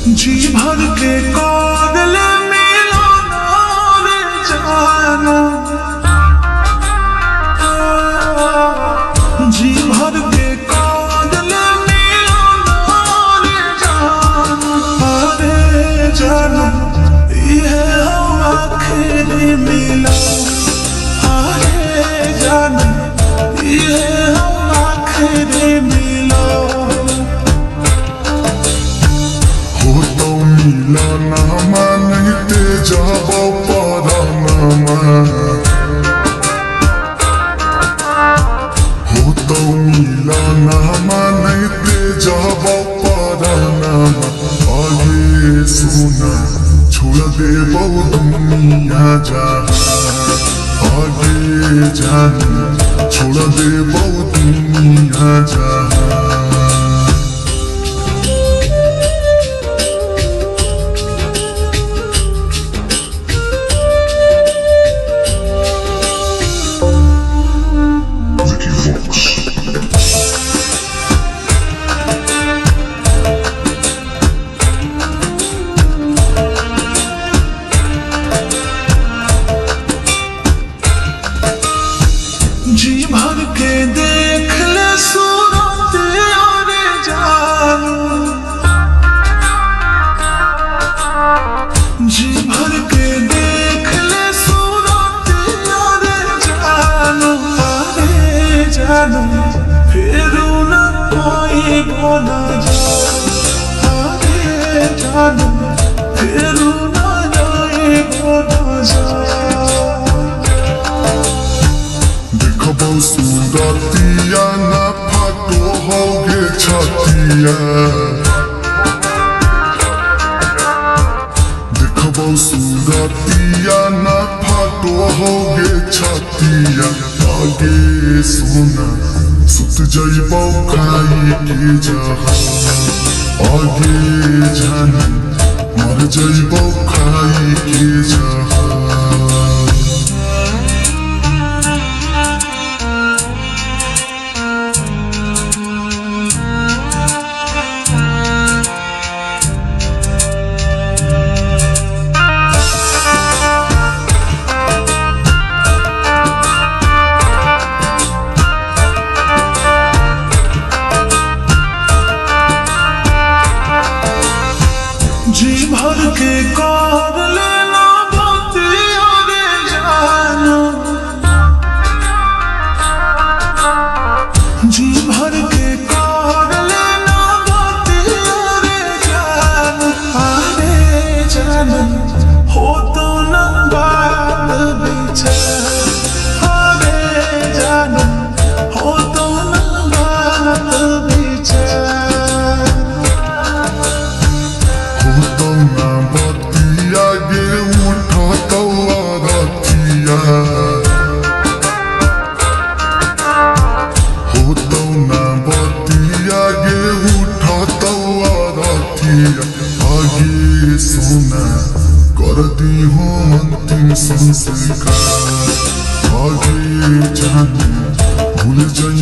जी भर के कागल मिलो रे जानो, जी भर के कागल मिलो रे जानो। अरे जानो ये हम आखिरी मिलो, अरे जानो ये हम आखिरी मिलो। मिलना मानते जब परानमा हो तो मिलना मानते जब परानमा। आगे सुना छोड़ दे बहु दुनिया जहाँ, आगे जाना छोड़ दे बहु दुनिया जहाँ। जी भर के देख ले सूरत और जानो, जी भर के देख ले सूरत और जानो। अरे जानो फिर न कोई बोला जा, अरे जानो फिर न कोई बोला जा। सूरतिया न फाटो होगे छतिया, देखबो सूरतिया न फाटो होगे छतिया। आगे सुना सुत जइबो खाई के जहाँ, आगे जानी मर जइबो खाई के जहाँ। जी भर के कर लेना बाती और जानो, जी भर के कर लेना बाती और जानो। अरे जानो हो तो न बात विचार, अरे जानो हो तो न बात विचार। बतिया गे उठा रतिया, हो तो ना बतिया गे उठा रतिया। आगे सोना कर दी हो अंतिम संस्कार, आगे जाने भूल जाइ